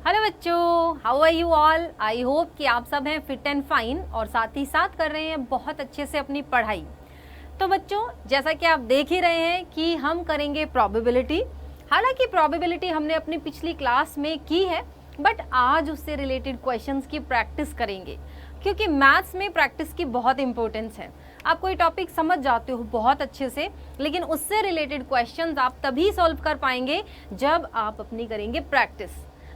Hello बच्चों, how are you all. I hope कि आप सब हैं फिट एंड फाइन और साथ ही साथ कर रहे हैं बहुत अच्छे से अपनी पढ़ाई। तो बच्चों, जैसा कि आप देख ही रहे हैं कि हम करेंगे प्रोबेबिलिटी। हालांकि प्रोबेबिलिटी हमने अपनी पिछली क्लास में की है, बट आज उससे रिलेटेड क्वेश्चंस की प्रैक्टिस करेंगे, क्योंकि मैथ्स में प्रैक्टिस की बहुत इंपॉर्टेंस है। आप कोई टॉपिक समझ जाते हो बहुत अच्छे से, लेकिन उससे रिलेटेड क्वेश्चंस आप तभी सॉल्व कर पाएंगे जब आप अपनी करेंगे प्रैक्टिस।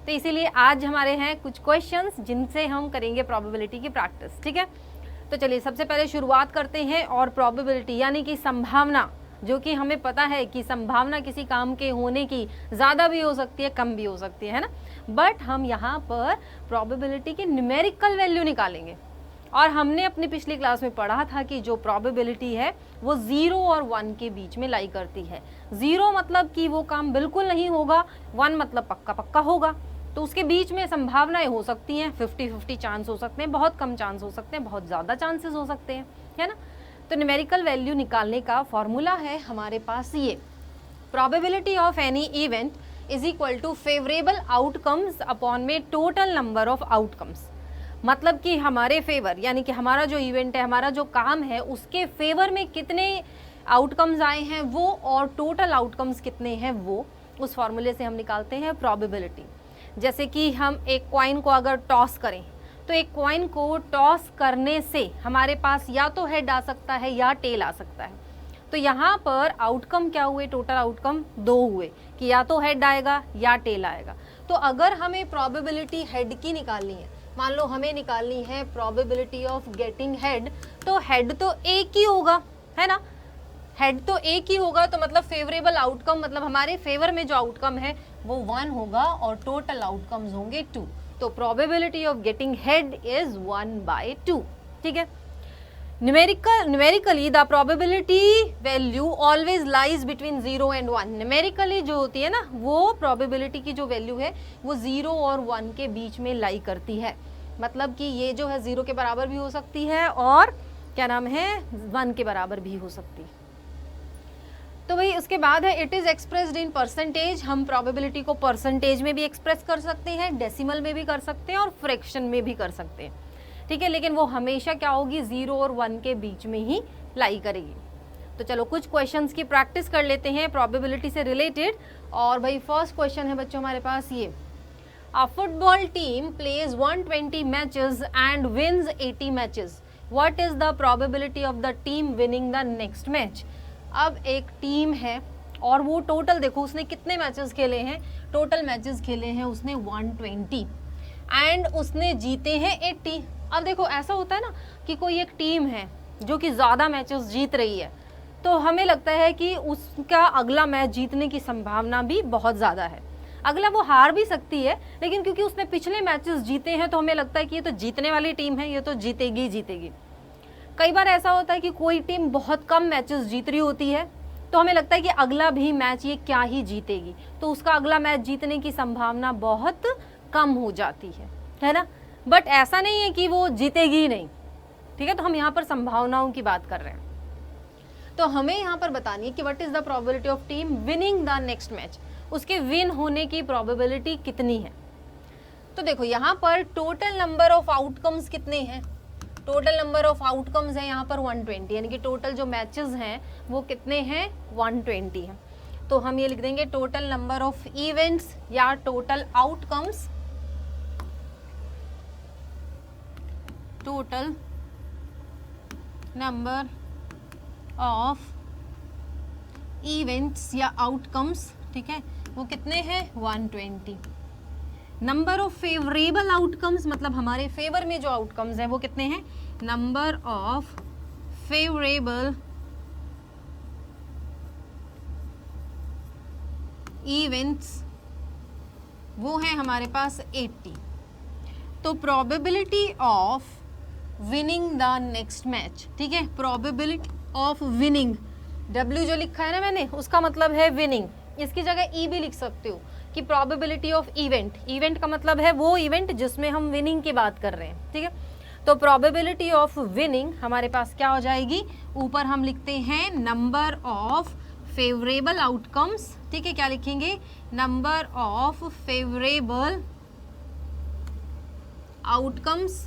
तो इसीलिए आज हमारे हैं कुछ क्वेश्चंस जिनसे हम करेंगे प्रोबेबिलिटी की प्रैक्टिस। ठीक है, तो चलिए सबसे पहले शुरुआत करते हैं। और प्रोबेबिलिटी यानी कि संभावना, जो कि हमें पता है कि संभावना किसी काम के होने की ज़्यादा भी हो सकती है, कम भी हो सकती है ना। बट हम यहाँ पर प्रोबेबिलिटी की न्यूमेरिकल वैल्यू निकालेंगे। और हमने अपनी पिछली क्लास में पढ़ा था कि जो प्रोबेबिलिटी है वो 0 और 1 के बीच में लाई करती है। 0 मतलब कि वो काम बिल्कुल नहीं होगा, 1 मतलब पक्का पक्का होगा। तो उसके बीच में संभावनाएं हो सकती हैं, 50-50 चांस हो सकते हैं, बहुत कम चांस हो सकते हैं, बहुत ज़्यादा चांसेस हो सकते हैं, है ना। तो न्यूमेरिकल वैल्यू निकालने का फॉर्मूला है हमारे पास ये, probability of any event is equal to favourable outcomes upon में टोटल नंबर ऑफ आउटकम्स। मतलब कि हमारे फेवर यानी कि हमारा जो इवेंट है, हमारा जो काम है, उसके फेवर में कितने आउटकम्स आए हैं वो, और टोटल आउटकम्स कितने हैं वो, उस फॉर्मूले से हम निकालते हैं प्रोबेबिलिटी। जैसे कि हम एक कॉइन को अगर टॉस करें, तो एक कॉइन को टॉस करने से हमारे पास या तो हेड आ सकता है या टेल आ सकता है। तो यहाँ पर आउटकम क्या हुए, टोटल आउटकम 2 हुए कि या तो हेड आएगा या टेल आएगा। तो अगर हमें प्रोबेबिलिटी हेड की निकालनी है, मान लो हमें निकालनी है प्रोबेबिलिटी ऑफ गेटिंग हेड, तो हेड तो एक ही होगा, है ना। हेड तो एक ही होगा, तो मतलब फेवरेबल आउटकम, मतलब हमारे फेवर में जो आउटकम है वो 1 होगा और टोटल आउटकम्स होंगे 2। तो probability of getting head is 1/2। ठीक है, numerically the probability value always lies between 0 and 1। Numerically जो होती है ना, वो प्रोबेबिलिटी की जो वैल्यू है वो 0 और 1 के बीच में लाई करती है। मतलब कि ये जो है 0 के बराबर भी हो सकती है और क्या नाम है 1 के बराबर भी हो सकती है। तो भाई उसके बाद है it is expressed in percentage. हम प्रोबेबिलिटी को परसेंटेज में भी एक्सप्रेस कर सकते हैं, डेसिमल में भी कर सकते हैं और फ्रैक्शन में भी कर सकते हैं। ठीक है, लेकिन वो हमेशा क्या होगी, 0 और 1 के बीच में ही लाई करेगी। तो चलो कुछ क्वेश्चंस की प्रैक्टिस कर लेते हैं प्रोबेबिलिटी से रिलेटेड। और भाई फर्स्ट क्वेश्चन है बच्चों हमारे पास ये, a football team plays 120 matches and wins 80 matches, what is the probability of the team winning the next match. अब एक टीम है और वो टोटल देखो उसने कितने मैचेस खेले हैं, टोटल मैचेस खेले हैं उसने 120 एंड उसने जीते हैं 80। अब देखो ऐसा होता है ना कि कोई एक टीम है जो कि ज़्यादा मैचेस जीत रही है, तो हमें लगता है कि उसका अगला मैच जीतने की संभावना भी बहुत ज़्यादा है। अगला वो हार भी सकती है, लेकिन क्योंकि उसने पिछले मैचेस जीते हैं तो हमें लगता है कि ये तो जीतने वाली टीम है, ये तो जीतेगी ही जीतेगी। कई बार ऐसा होता है कि कोई टीम बहुत कम मैचेस जीत रही होती है, तो हमें लगता है कि अगला भी मैच ये क्या ही जीतेगी, तो उसका अगला मैच जीतने की संभावना बहुत कम हो जाती है ना। बट ऐसा नहीं है कि वो जीतेगी ही नहीं। ठीक है, तो हम यहाँ पर संभावनाओं की बात कर रहे हैं। तो हमें यहाँ पर बतानी है कि what is the probability of team winning the next match, उसके विन होने की प्रोबेबिलिटी कितनी है। तो देखो यहाँ पर टोटल नंबर ऑफ आउटकम्स कितने हैं, टोटल नंबर ऑफ आउटकम्स है यहाँ पर 120, यानी कि टोटल जो मैचेस हैं वो कितने हैं 120 हैं। तो हम ये लिख देंगे टोटल नंबर ऑफ इवेंट्स या total outcomes, total number of events या आउटकम्स, ठीक है, वो कितने हैं 120। नंबर ऑफ फेवरेबल आउटकम्स, मतलब हमारे फेवर में जो आउटकम्स हैं वो कितने हैं, नंबर ऑफ फेवरेबल इवेंट्स वो है हमारे पास 80। तो probability of winning the next match, ठीक है, प्रोबेबिलिटी ऑफ विनिंग, W जो लिखा है ना मैंने उसका मतलब है विनिंग, इसकी जगह E भी लिख सकते हो कि प्रोबेबिलिटी ऑफ इवेंट, इवेंट का मतलब है वो इवेंट जिसमें हम विनिंग की बात कर रहे हैं। ठीक है, तो प्रोबेबिलिटी ऑफ विनिंग हमारे पास क्या हो जाएगी, ऊपर हम लिखते हैं नंबर ऑफ फेवरेबल आउटकम्स। ठीक है, क्या लिखेंगे, नंबर ऑफ फेवरेबल आउटकम्स,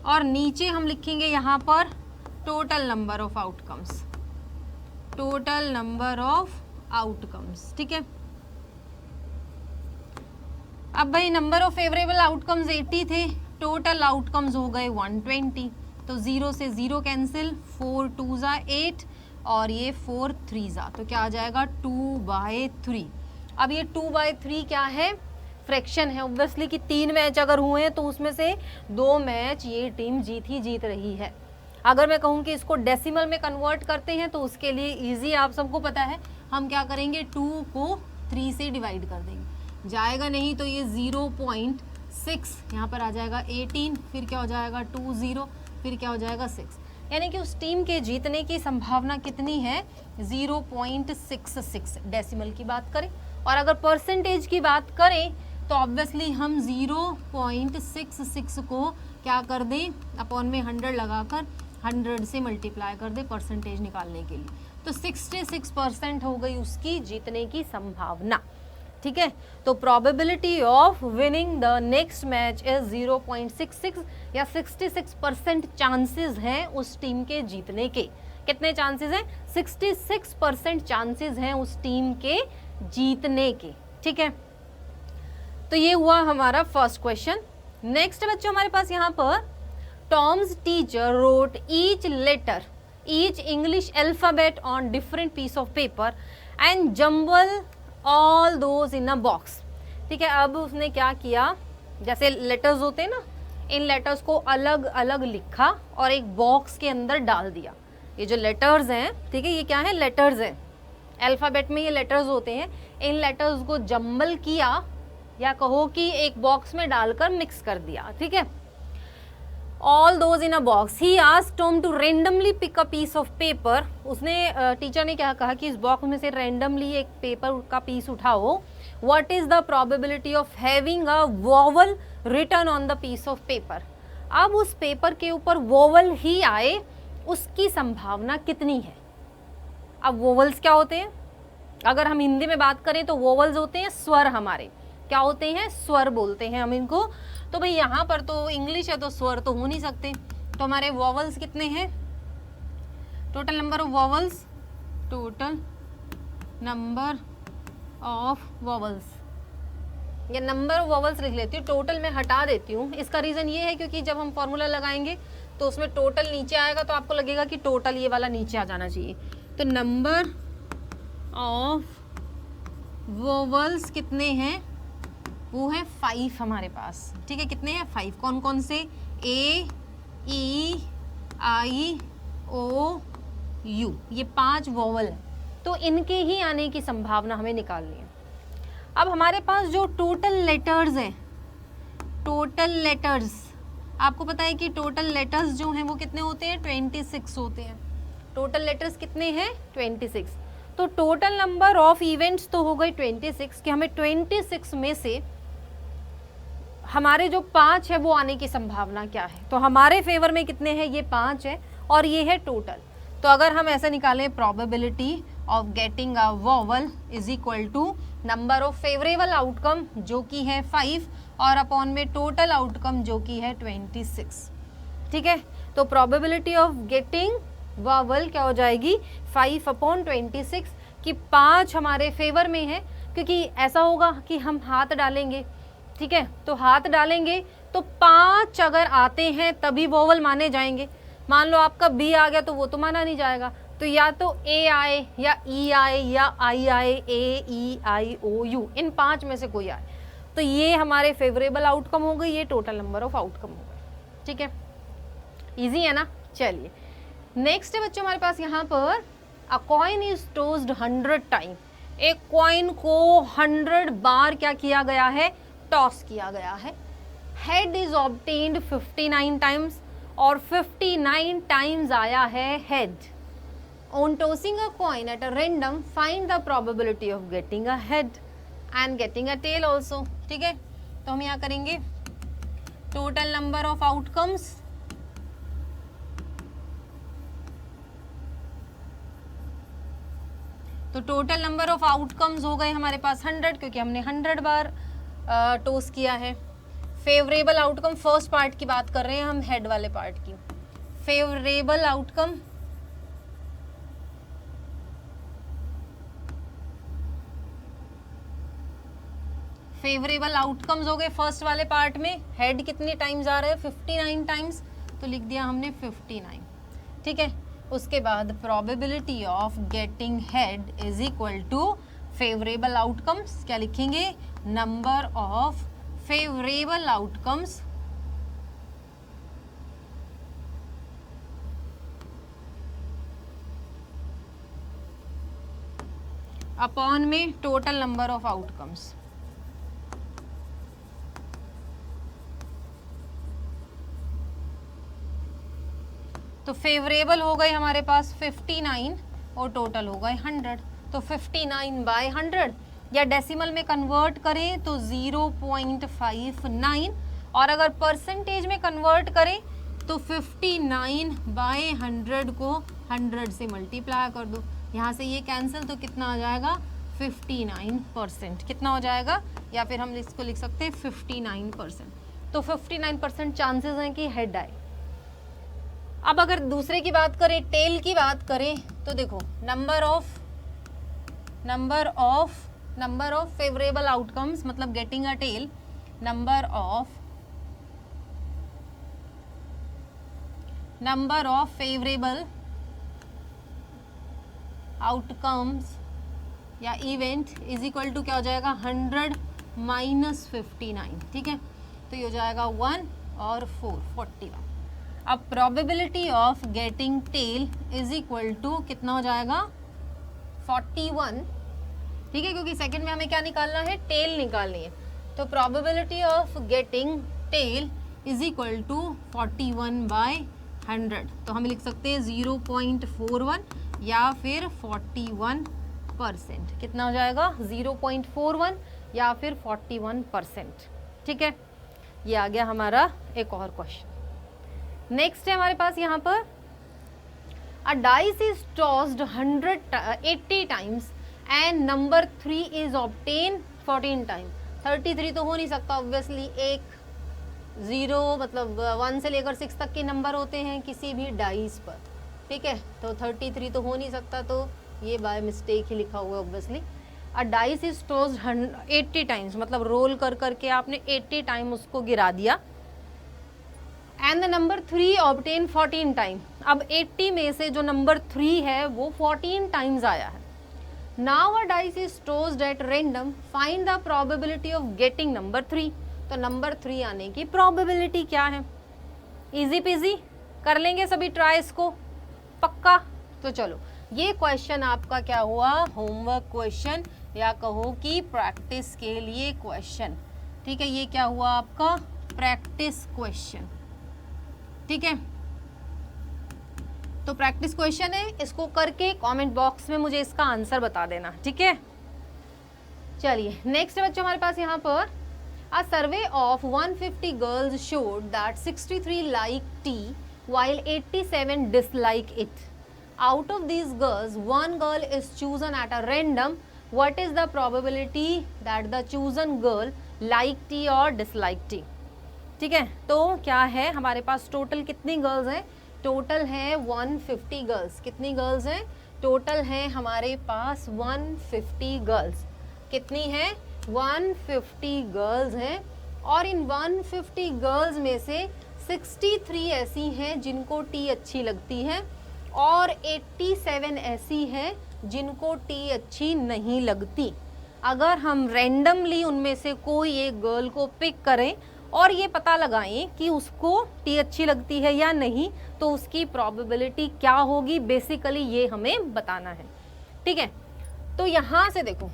और नीचे हम लिखेंगे यहाँ पर total number of outcomes, total number of outcomes. ठीक है, अब भाई नंबर ऑफ फेवरेबल आउटकम्स 80 थे, टोटल आउटकम्स हो गए 120, तो 0 से 0 कैंसिल, 4 2 ज़ा 8 और ये 4 3 ज़ा, तो क्या आ जाएगा 2/3। अब ये 2/3 क्या है, फ्रैक्शन है ऑब्वियसली कि 3 मैच अगर हुए हैं तो उसमें से 2 मैच ये टीम जीत रही है। अगर मैं कहूँ कि इसको डेसिमल में कन्वर्ट करते हैं तो उसके लिए इजी, आप सबको पता है, हम क्या करेंगे 2 को 3 से डिवाइड कर देंगे, जाएगा नहीं तो ये 0.6 यहाँ पर आ जाएगा 18, फिर क्या हो जाएगा 20, फिर क्या हो जाएगा 6, यानी कि उस टीम के जीतने की संभावना कितनी है 0.66 डेसिमल की बात करें। और अगर परसेंटेज की बात करें तो ऑब्वियसली हम 0.66 को क्या कर दें, अपॉन में 100 लगाकर 100 से मल्टीप्लाई कर दें परसेंटेज निकालने के लिए, तो 66% हो गई उसकी जीतने की संभावना। ठीक है, तो probability of winning the next match is 0.66 या 66% चांसेस हैं उस टीम के जीतने के। कितने चांसेस हैं, 66% चांसेस हैं उस टीम के जीतने के। ठीक है, तो ये हुआ हमारा फर्स्ट क्वेश्चन। नेक्स्ट बच्चों हमारे पास यहाँ पर Tom's teacher wrote each letter, each English alphabet on different piece of paper and jumble all those in a box. ठीक है, अब उसने क्या किया, जैसे लेटर्स होते हैं ना, इन लेटर्स को अलग अलग लिखा और एक बॉक्स के अंदर डाल दिया। ये जो लेटर्स हैं, ठीक है, ये क्या है, लेटर्स हैं, अल्फाबेट में ये लेटर्स होते हैं, इन लेटर्स को जम्बल किया या कहो कि एक बॉक्स में डालकर मिक्स कर दिया। ठीक है, all those in a box, he asked Tom to randomly pick a piece of paper. उसने टीचर ने क्या कहा कि इस बॉक्स में से रेंडमली एक पेपर का पीस उठाओ। What is the probability of having a vowel written on the piece of paper. अब उस पेपर के ऊपर वोवल ही आए, उसकी संभावना कितनी है। अब वोवल्स क्या होते हैं, अगर हम हिंदी में बात करें तो वोवल्स होते हैं स्वर, हमारे क्या होते हैं, स्वर बोलते हैं हम इनको। तो भाई यहाँ पर तो इंग्लिश है तो स्वर तो हो नहीं सकते, तो हमारे वोवल्स कितने हैं, total number of vowels, total number of vowels, या नंबर ऑफ वोवल्स लिख लेती हूँ, टोटल में हटा देती हूँ। इसका रीज़न ये है क्योंकि जब हम फॉर्मूला लगाएंगे तो उसमें टोटल नीचे आएगा तो आपको लगेगा कि टोटल ये वाला नीचे आ जाना चाहिए। तो नंबर ऑफ वोवल्स कितने हैं, वो है 5 हमारे पास। ठीक है, कितने हैं 5, कौन कौन से, ए ई आई ओ यू, ये 5 वोवल है, तो इनके ही आने की संभावना हमें निकालनी है। अब हमारे पास जो टोटल लेटर्स हैं, टोटल लेटर्स, आपको पता है कि टोटल लेटर्स जो हैं वो कितने होते हैं, 26 होते हैं। टोटल लेटर्स कितने हैं, 26। तो टोटल नंबर ऑफ इवेंट्स तो हो गए 26, कि हमें 26 में से हमारे जो 5 है वो आने की संभावना क्या है। तो हमारे फेवर में कितने हैं, ये 5 है और ये है टोटल। तो अगर हम ऐसे निकालें, probability of getting a vowel is equal to number of favourable outcome जो कि है 5 और अपॉन में टोटल आउटकम जो कि है 26। ठीक है, तो प्रोबेबिलिटी ऑफ गेटिंग वोवल क्या हो जाएगी, 5/26, कि 5 हमारे फेवर में है, क्योंकि ऐसा होगा कि हम हाथ डालेंगे। ठीक है, तो हाथ डालेंगे तो 5 अगर आते हैं तभी वोवल माने जाएंगे। मान लो आपका बी आ गया तो वो तो माना नहीं जाएगा, तो या तो ए आए या ई आए या आई आए, ए ई आई ओ यू, इन 5 में से कोई आए, तो ये हमारे फेवरेबल आउटकम हो गई, ये टोटल नंबर ऑफ आउटकम हो गए। ठीक है, इजी है ना। चलिए नेक्स्ट है बच्चों हमारे पास यहाँ पर, अ कॉइन इज टॉस्ड 100 टाइम, एक कॉइन को 100 बार क्या किया गया है, टॉस किया गया है। हेड इज ऑब्टेन्ड 59 टाइम्स, और 59 टाइम्स आया है head. On tossing a coin at a random find the probability of getting a head and getting a tail also. ठीक है, तो हम यहाँ करेंगे टोटल नंबर ऑफ आउटकम्स, तो टोटल नंबर ऑफ आउटकम्स हो गए हमारे पास 100, क्योंकि हमने 100 बार टॉस किया है। फेवरेबल आउटकम फर्स्ट पार्ट की बात कर रहे हैं हम, हेड वाले पार्ट की। फेवरेबल आउटकम, फेवरेबल आउटकम्स हो गए फर्स्ट वाले पार्ट में। हेड कितने टाइम्स आ रहे हैं? 59 टाइम्स, तो लिख दिया हमने 59, ठीक है। उसके बाद probability of getting head is equal to favourable outcomes, क्या लिखेंगे? Number of favourable outcomes upon में टोटल नंबर ऑफ आउटकम्स। तो फेवरेबल हो गए हमारे पास 59 और टोटल हो गए 100, तो 59/100 या डेसिमल में कन्वर्ट करें तो 0.59, और अगर परसेंटेज में कन्वर्ट करें तो 59/100 को 100 से मल्टीप्लाई कर दो, यहाँ से ये कैंसिल, तो कितना आ जाएगा? 59%। कितना हो जाएगा? या फिर हम इसको लिख सकते हैं 59%। तो 59% चांसेस हैं कि हेड आए। अब अगर दूसरे की बात करें, टेल की बात करें, तो देखो नंबर ऑफ फेवरेबल आउटकम्स मतलब getting a tail, number of favourable outcomes या इवेंट इज इक्वल टू क्या हो जाएगा? 100 माइनस 59, ठीक है। तो ये हो जाएगा 1 और 4, 41। अब probability of getting tail is equal to कितना हो जाएगा? 41, ठीक है, क्योंकि सेकंड में हमें क्या निकालना है? टेल निकालनी है। तो probability of getting tail is equal to 41/100, तो हम लिख सकते हैं 0.41 या फिर 41%। कितना हो जाएगा? 0.41 या फिर 41%, ठीक है। ये आ गया हमारा एक और क्वेश्चन। नेक्स्ट है हमारे पास यहाँ पर, अ dice is tossed 180 times and number 3 is obtain 14 time. 33 तो हो नहीं सकता ऑब्वियसली, एक 0 मतलब 1 से लेकर 6 तक के नंबर होते हैं किसी भी डाइस पर, ठीक है। तो 33 तो हो नहीं सकता, तो ये बाय मिस्टेक ही लिखा हुआ है obviously. A dice is tossed 80 times मतलब रोल कर करके आपने 80 टाइम उसको गिरा दिया, and the number 3 obtain 14 time. अब 80 में से जो नंबर 3 है वो 14 टाइम्स आया है। Now a dice is tossed at random, find the probability of getting number 3। तो नंबर 3 आने की प्रोबेबिलिटी क्या है? इजी पीजी कर लेंगे सभी ट्राइस को, पक्का। तो चलो, ये क्वेश्चन आपका क्या हुआ? होमवर्क क्वेश्चन, या कहो कि प्रैक्टिस के लिए क्वेश्चन, ठीक है। ये क्या हुआ आपका? प्रैक्टिस क्वेश्चन, ठीक है। तो प्रैक्टिस क्वेश्चन है, इसको करके कमेंट बॉक्स में मुझे इसका आंसर बता देना, ठीक है। चलिए नेक्स्ट बच्चों हमारे पास यहाँ पर, a survey of 150 girls showed that 63 like tea while 87 dislike it. Out of these girls, one girl is chosen at a random. What is the probability that the chosen girl like tea or dislike tea? ठीक है, तो क्या है हमारे पास total कितनी girls हैं? Total है 150 girls. कितनी गर्ल्स हैं? टोटल है हमारे पास 150 गर्ल्स। कितनी है? 150 गर्ल्स हैं, और इन 150 गर्ल्स में से 63 ऐसी हैं जिनको टी अच्छी लगती है, और 87 ऐसी हैं जिनको टी अच्छी नहीं लगती। अगर हम रैंडमली उनमें से कोई एक गर्ल को पिक करें और ये पता लगाएं कि उसको टी अच्छी लगती है या नहीं, तो उसकी प्रोबेबिलिटी क्या होगी, बेसिकली ये हमें बताना है, ठीक है। तो यहाँ से देखो,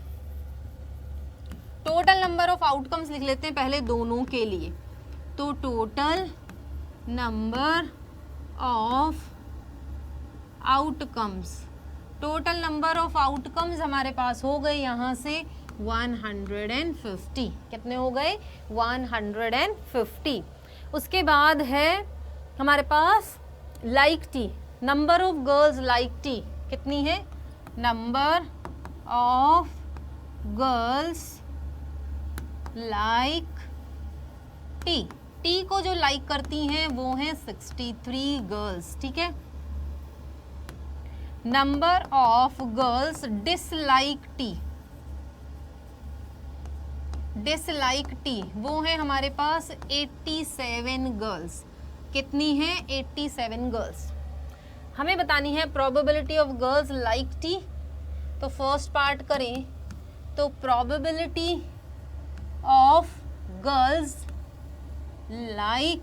टोटल नंबर ऑफ आउटकम्स लिख लेते हैं पहले दोनों के लिए। तो total number of outcomes, total number of outcomes हमारे पास हो गए यहाँ से 150। कितने हो गए? 150। उसके बाद है हमारे पास like tea, number of girls like tea कितनी है? Number of girls like tea, tea को जो लाइक करती हैं वो हैं 63 गर्ल्स, ठीक है। Number of girls dislike T, dislike T वो है हमारे पास 87 गर्ल्स। कितनी है? 87 गर्ल्स। हमें बतानी है probability of girls like T. तो फर्स्ट पार्ट करें तो probability of girls like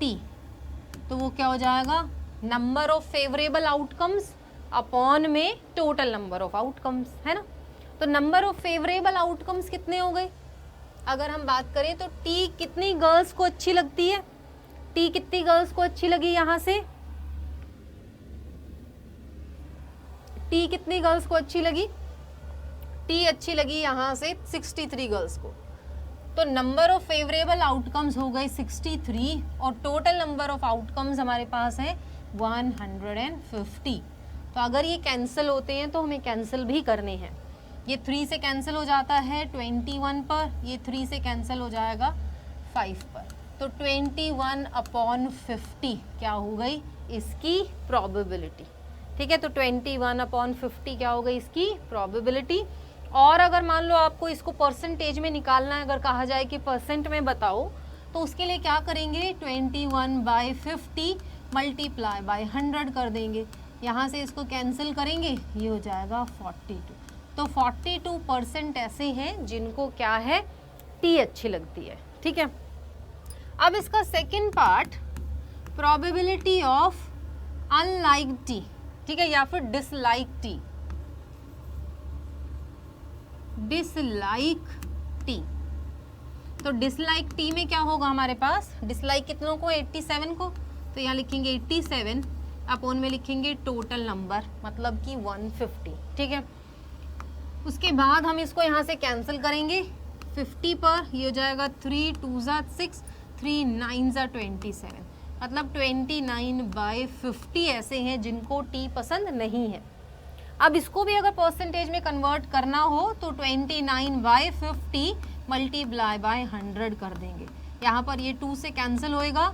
T, तो वो क्या हो जाएगा? Number of favourable outcomes upon में टोटल नंबर ऑफ आउटकम्स, है ना। तो नंबर ऑफ फेवरेबल आउटकम्स कितने हो गए? अगर हम बात करें तो टी कितनी गर्ल्स को अच्छी लगती है? टी कितनी गर्ल्स को अच्छी लगी? यहां से टी कितनी गर्ल्स को अच्छी लगी? टी अच्छी लगी यहां से 63 गर्ल्स को। तो नंबर ऑफ फेवरेबल आउटकम्स हो गए 63 और टोटल नंबर ऑफ आउटकम्स हमारे पास है 150। तो अगर ये कैंसिल होते हैं तो हमें कैंसिल भी करने हैं। ये 3 से कैंसिल हो जाता है 21 पर, ये 3 से कैंसिल हो जाएगा 5 पर। तो 21 अपॉन 50 क्या हो गई? इसकी प्रोबेबिलिटी, ठीक है। तो 21 अपॉन 50 क्या हो गई? इसकी प्रोबेबिलिटी। और अगर मान लो आपको इसको परसेंटेज में निकालना है, अगर कहा जाए कि परसेंट में बताओ, तो उसके लिए क्या करेंगे? 21/50 मल्टीप्लाई बाय 100 कर देंगे। यहाँ से इसको कैंसिल करेंगे, ये हो जाएगा 42। तो 42% ऐसे हैं जिनको क्या है? टी अच्छी लगती है, ठीक है। अब इसका second part probability of unlike T, ठीक है, या फिर डिसलाइक टी, डिसलाइक टी। तो डिसलाइक टी में क्या होगा हमारे पास? डिसलाइक कितनों को? 87 को। तो यहाँ लिखेंगे 87 अपॉन में लिखेंगे टोटल नंबर, मतलब कि 150, ठीक है। उसके बाद हम इसको यहाँ से कैंसिल करेंगे 50 पर, ये हो जाएगा 3 2 6, 3 9 27, मतलब 29/50 ऐसे हैं जिनको टी पसंद नहीं है। अब इसको भी अगर परसेंटेज में कन्वर्ट करना हो तो 29/50 मल्टीप्लाई बाय 100 कर देंगे। यहाँ पर ये 2 से कैंसिल होएगा,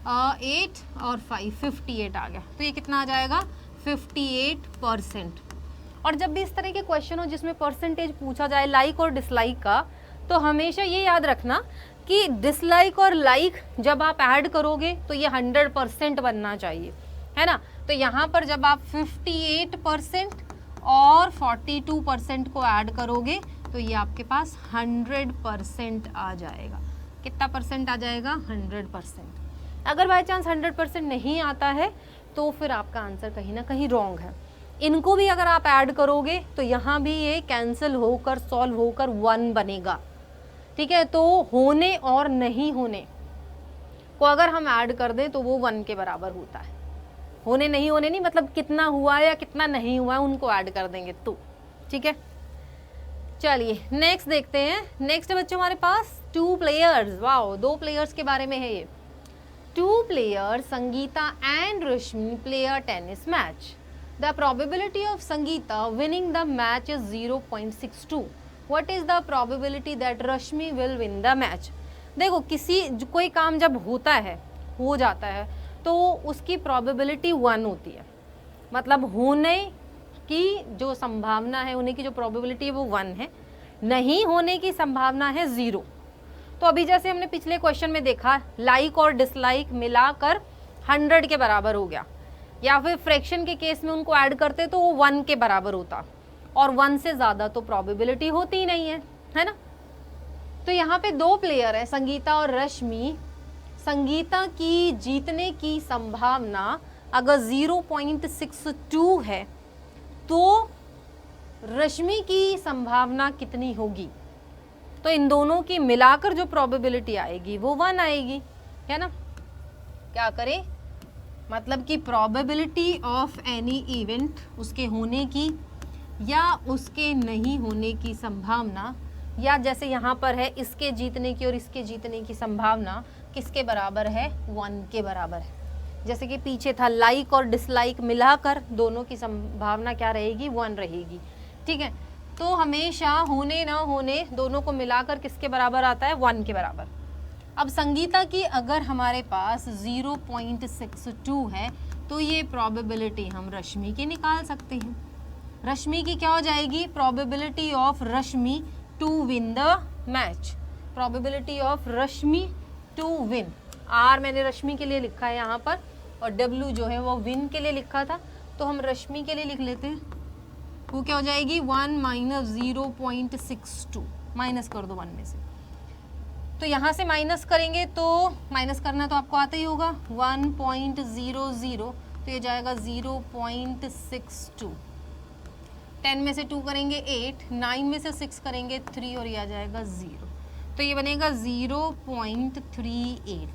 8 और 5 58 आ गया। तो ये कितना आ जाएगा? 58%। और जब भी इस तरह के क्वेश्चन हो जिसमें परसेंटेज पूछा जाए लाइक और डिसलाइक का, तो हमेशा ये याद रखना कि डिसलाइक और लाइक जब आप ऐड करोगे तो ये 100% बनना चाहिए, है ना। तो यहाँ पर जब आप 58% और 42% को ऐड करोगे तो ये आपके पास 100% आ जाएगा। कितना परसेंट आ जाएगा? 100%। अगर बाय चांस 100% नहीं आता है तो फिर आपका आंसर कहीं ना कहीं रॉन्ग है। इनको भी अगर आप ऐड करोगे तो यहाँ भी ये कैंसिल होकर सॉल्व होकर 1 बनेगा, ठीक है। तो होने और नहीं होने को अगर हम ऐड कर दें तो वो 1 के बराबर होता है। होने नहीं होने नहीं, मतलब कितना हुआ या कितना नहीं हुआ उनको ऐड कर देंगे तो, ठीक है। चलिए नेक्स्ट देखते हैं। नेक्स्ट बच्चों हमारे पास 2 प्लेयर्स, वाओ 2 प्लेयर्स के बारे में है ये। 2 players Sangeeta and Rashmi play a tennis match. The probability of Sangeeta winning the match is 0.62. What is the probability that Rashmi will win the match? देखो कोई काम जब होता है, हो जाता है, तो उसकी probability 1 होती है, मतलब होने की जो संभावना है, होने की जो probability है वो 1 है, नहीं होने की संभावना है 0। तो अभी जैसे हमने पिछले क्वेश्चन में देखा, लाइक और डिसलाइक मिलाकर 100 के बराबर हो गया, या फिर फ्रैक्शन के केस में उनको ऐड करते तो वो 1 के बराबर होता, और 1 से ज़्यादा तो प्रोबेबिलिटी होती ही नहीं है ना। तो यहाँ पे 2 प्लेयर है, संगीता और रश्मि। संगीता की जीतने की संभावना अगर 0.62 है तो रश्मि की संभावना कितनी होगी? तो इन दोनों की मिलाकर जो प्रोबेबिलिटी आएगी वो 1 आएगी, है ना। क्या करें? मतलब कि प्रोबेबिलिटी ऑफ एनी इवेंट, उसके होने की या उसके नहीं होने की संभावना, या जैसे यहाँ पर है इसके जीतने की और इसके जीतने की संभावना किसके बराबर है? 1 के बराबर है। जैसे कि पीछे था लाइक और डिसलाइक मिलाकर दोनों की संभावना क्या रहेगी? 1 रहेगी, ठीक है। तो हमेशा होने ना होने दोनों को मिलाकर किसके बराबर आता है? 1 के बराबर। अब संगीता की अगर हमारे पास 0.62 है तो ये प्रोबेबिलिटी हम रश्मि की निकाल सकते हैं। रश्मि की क्या हो जाएगी? Probability of Rashmi to win the match, probability of Rashmi to win. आर मैंने रश्मि के लिए लिखा है यहाँ पर और W जो है वो विन के लिए लिखा था, तो हम रश्मि के लिए लिख लेते हैं। वो क्या हो जाएगी? 1 माइनस 0.62, माइनस कर दो 1 में से। तो यहाँ से माइनस करेंगे तो माइनस करना तो आपको आता ही होगा। 1.00 तो ये जाएगा 0.62। 10 में से 2 करेंगे 8, 9 में से 6 करेंगे 3 और ये आ जाएगा 0। तो ये बनेगा 0.38।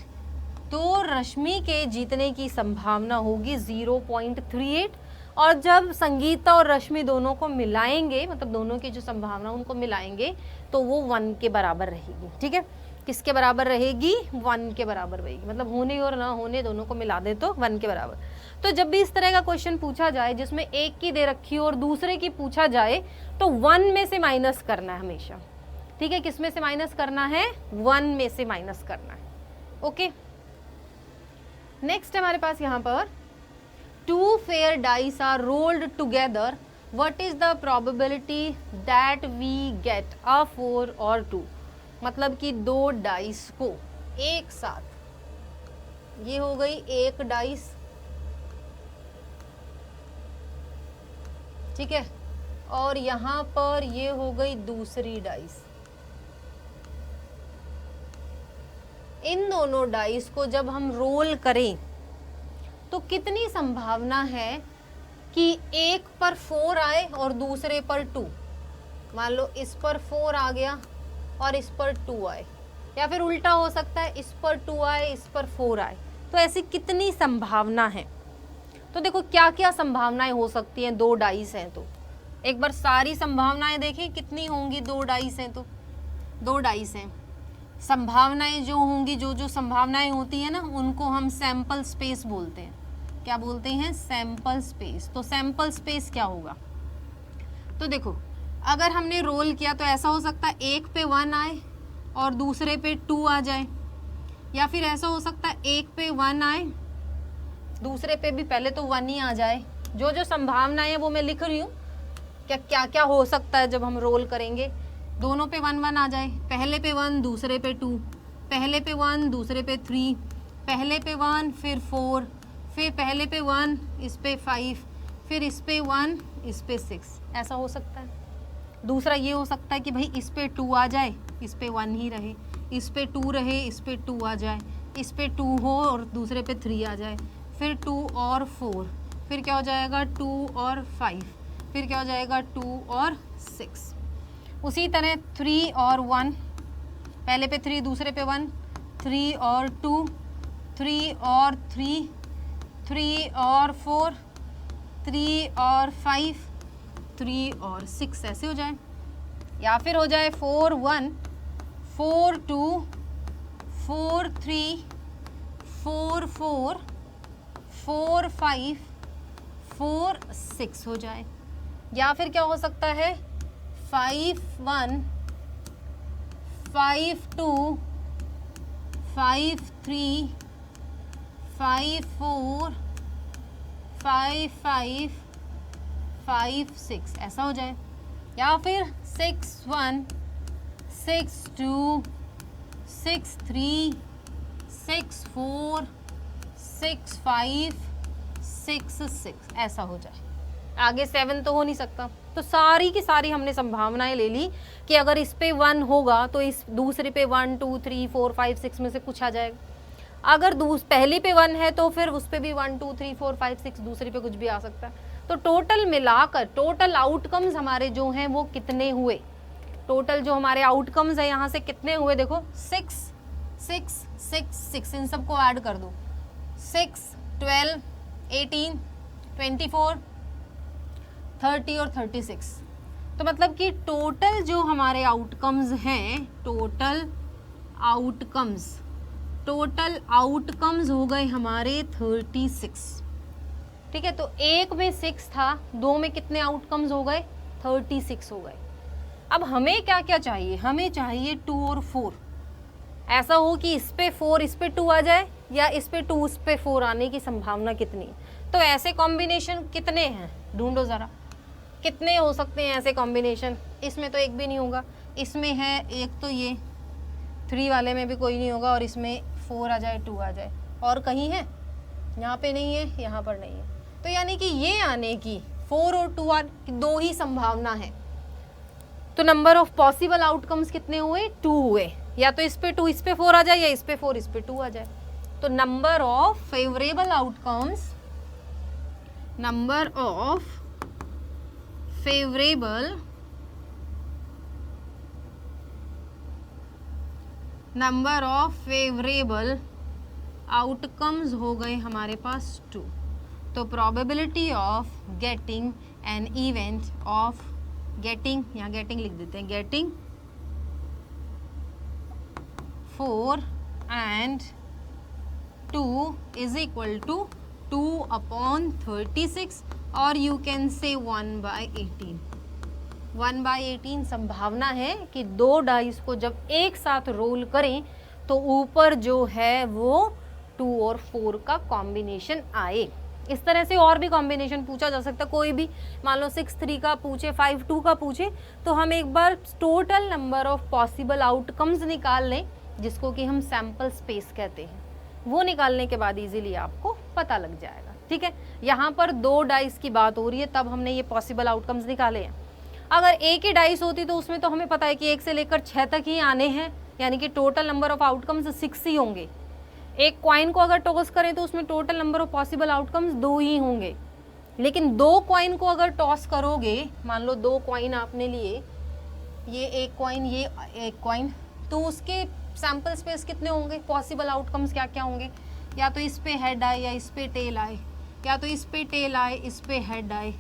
तो रश्मि के जीतने की संभावना होगी 0.38। और जब संगीता और रश्मि दोनों को मिलाएंगे, मतलब दोनों की जो संभावना उनको मिलाएंगे, तो वो 1 के बराबर रहेगी। ठीक है, किसके बराबर रहेगी? 1 के बराबर रहेगी। मतलब होने और ना होने दोनों को मिला दे तो 1 के बराबर। तो जब भी इस तरह का क्वेश्चन पूछा जाए जिसमें एक की दे रखी हो और दूसरे की पूछा जाए तो 1 में से माइनस करना है हमेशा। ठीक है, किस में से माइनस करना है? 1 में से माइनस करना है। ओके, नेक्स्ट हमारे पास यहाँ पर 2 fair dice are rolled together. What is the probability that we get a 4 or 2? मतलब कि 2 डाइस को एक साथ, ये हो गई एक डाइस, ठीक है, और यहाँ पर ये हो गई दूसरी डाइस। इन दोनों डाइस को जब हम रोल करें तो कितनी संभावना है कि एक पर 4 आए और दूसरे पर 2? मान लो इस पर 4 आ गया और इस पर 2 आए, या फिर उल्टा हो सकता है, इस पर 2 आए इस पर 4 आए। तो ऐसी कितनी संभावना है? तो देखो क्या क्या संभावनाएं हो सकती हैं, 2 डाइस हैं तो एक बार सारी संभावनाएं देखें कितनी होंगी। 2 डाइस हैं तो 2 डाइस हैं, संभावनाएं जो होंगी, जो जो संभावनाएं होती है ना, उनको हम सैंपल स्पेस बोलते हैं। क्या बोलते हैं? Sample space. तो सैंपल स्पेस क्या होगा? तो देखो अगर हमने रोल किया तो ऐसा हो सकता है एक पे 1 आए और दूसरे पे 2 आ जाए, या फिर ऐसा हो सकता है एक पे 1 आए दूसरे पे भी पहले तो 1 ही आ जाए। जो जो संभावनाएं है वो मैं लिख रही हूँ, क्या क्या हो सकता है जब हम रोल करेंगे। दोनों पे 1 1 आ जाए, पहले पे 1 दूसरे पे 2, पहले पे 1 दूसरे पे 3, पहले पे 1 फिर 4, फिर पहले पे 1 इस पे 5, फिर इस पे 1 इस पे 6। ऐसा हो सकता है। दूसरा ये हो सकता है कि भाई इस पे 2 आ जाए, इस पे 1 ही रहे, इस पे 2 रहे, इस पे 2 आ जाए, इस पे 2 हो और दूसरे पे 3 आ जाए, फिर 2 और 4, फिर क्या हो जाएगा 2 और 5, फिर क्या हो जाएगा 2 और 6। उसी तरह 3 और 1, पहले पे 3 दूसरे पे 1, 3 और 2, 3 और 3, 3 और 4, 3 और 5, 3 और 6 ऐसे हो जाए। या फिर हो जाए 4 1, 4 2, 4 3, 4 4, 4 5, 4 6 हो जाए। या फिर क्या हो सकता है 5 1, 5 2, 5 3, 5 4, 5 5, 5 6 ऐसा हो जाए। या फिर 6 1, 6 2, 6 3, 6 4, 6 5, 6 6 ऐसा हो जाए। आगे 7 तो हो नहीं सकता। तो सारी की सारी हमने संभावनाएं ले ली कि अगर इस पे 1 होगा तो इस दूसरे पे 1 2 3 4 5 6 में से कुछ आ जाएगा। अगर पहली पे 1 है तो फिर उस पे भी 1 2 3 4 5 6 दूसरे पे कुछ भी आ सकता है। तो टोटल मिलाकर टोटल आउटकम्स हमारे जो हैं वो कितने हुए? टोटल जो हमारे आउटकम्स है यहाँ से कितने हुए? देखो 6 6 6 6, इन सबको ऐड कर दो। 6 12 18 24 30 और 36। तो मतलब कि टोटल जो हमारे आउटकम्स हैं, टोटल आउटकम्स हो गए हमारे 36। ठीक है, तो एक में 6 था, 2 में कितने आउटकम्स हो गए? 36 हो गए। अब हमें क्या क्या चाहिए? हमें चाहिए 2 और 4। ऐसा हो कि इस पे 4 इस पे 2 आ जाए, या इस पे 2 इस पे 4 आने की संभावना कितनी। तो ऐसे कॉम्बिनेशन कितने हैं, ढूंढो ज़रा, कितने हो सकते हैं ऐसे कॉम्बिनेशन। इसमें तो एक भी नहीं होगा, इसमें है एक, तो ये 3 वाले में भी कोई नहीं होगा, और इसमें 4 आ जाए 2 आ जाए, और कहीं है, यहाँ पे नहीं है, यहाँ पर नहीं है। तो यानी कि ये आने की 4 और 2 दो ही संभावना है। तो नंबर ऑफ पॉसिबल आउटकम्स कितने हुए, 2 हुए। या तो इस पे 2 इस पे 4 आ जाए, या इस पे 4 इस पे 2 आ जाए। तो number of favourable outcomes, number of favourable outcomes हो गए हमारे पास 2। तो probability of getting an event of getting, यहाँ गेटिंग लिख देते हैं, getting 4 and 2 is equal to 2/36, और यू कैन से 1/18। 1/18 संभावना है कि 2 डाइस को जब एक साथ रोल करें तो ऊपर जो है वो 2 और 4 का कॉम्बिनेशन आए। इस तरह से और भी कॉम्बिनेशन पूछा जा सकता है, कोई भी, मान लो 6 3 का पूछे, 5 2 का पूछे, तो हम एक बार total number of possible outcomes निकाल लें, जिसको कि हम सैंपल स्पेस कहते हैं। वो निकालने के बाद इजीली आपको पता लग जाएगा। ठीक है, यहाँ पर 2 डाइस की बात हो रही है, तब हमने ये पॉसिबल आउटकम्स निकाले हैं। अगर एक ही डाइस होती तो उसमें तो हमें पता है कि 1 से लेकर 6 तक ही आने हैं, यानी कि टोटल नंबर ऑफ आउटकम्स 6 ही होंगे। एक कॉइन को अगर टॉस करें तो उसमें total number of possible outcomes 2 ही होंगे। लेकिन 2 कॉइन को अगर टॉस करोगे, मान लो 2 कॉइन आपने लिए, ये एक कॉइन, ये एक कॉइन, तो उसके सैंपल स्पेस कितने होंगे, पॉसिबल आउटकम्स क्या क्या होंगे। या तो इस पे हेड आए, या इस पे टेल आए, या तो इस पे टेल आए, इस पे हेड आए,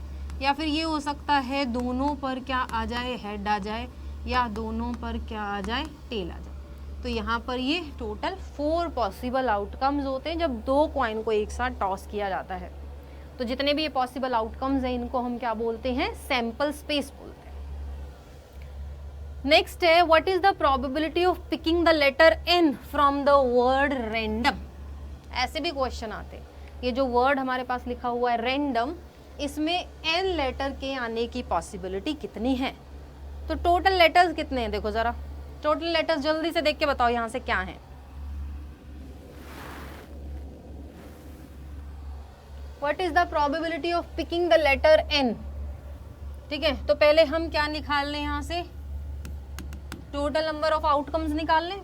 या फिर ये हो सकता है दोनों पर क्या आ जाए, हेड आ जाए, या दोनों पर क्या आ जाए, टेल आ जाए। तो यहाँ पर ये टोटल 4 पॉसिबल आउटकम्स होते हैं जब 2 कॉइन को एक साथ टॉस किया जाता है। तो जितने भी ये पॉसिबल आउटकम्स हैं इनको हम क्या बोलते हैं, सैंपल स्पेस बोलते हैं। नेक्स्ट है, what is the probability of picking the letter N from the word random. ऐसे भी क्वेश्चन आते हैं, ये जो वर्ड हमारे पास लिखा हुआ है रैंडम, इसमें एन लेटर के आने की पॉसिबिलिटी कितनी है। तो टोटल लेटर्स कितने हैं, देखो जरा, टोटल लेटर्स जल्दी से देख के बताओ यहां से क्या है। What is the probability of picking the letter N. ठीक है, तो पहले हम क्या निकाल लें, यहां से टोटल नंबर ऑफ आउटकम्स निकाल लें।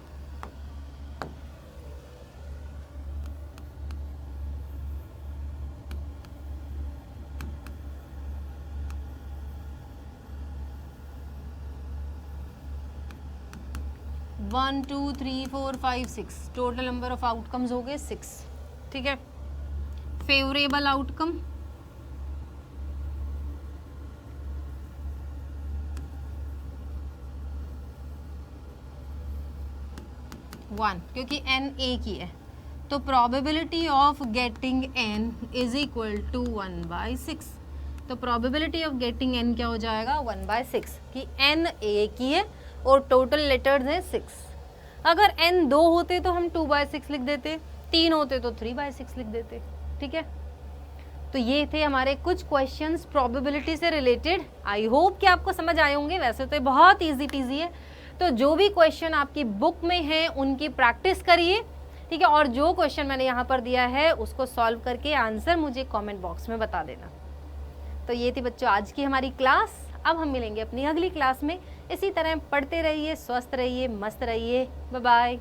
One 2 3 4 5 6 total number of outcomes हो गए 6। ठीक है, फेवरेबल आउटकम, वन, क्योंकि n एक ही है, तो probability of getting n is equal to 1/6। तो प्रोबेबिलिटी ऑफ गेटिंग n क्या हो जाएगा, 1/6, कि n एक ही है और टोटल लेटर्स है 6। अगर n 2 होते तो हम 2/6 लिख देते, 3 होते तो 3/6 लिख देते। ठीक है, तो ये थे हमारे कुछ क्वेश्चंस प्रोबेबिलिटी से रिलेटेड। आई होप कि आपको समझ आए होंगे। वैसे तो बहुत ईजी टीजी है, तो जो भी क्वेश्चन आपकी बुक में है उनकी प्रैक्टिस करिए। ठीक है, और जो क्वेश्चन मैंने यहाँ पर दिया है उसको सॉल्व करके आंसर मुझे कमेंट बॉक्स में बता देना। तो ये थी बच्चों आज की हमारी क्लास। अब हम मिलेंगे अपनी अगली क्लास में। इसी तरह पढ़ते रहिए, स्वस्थ रहिए, मस्त रहिए। Bye bye.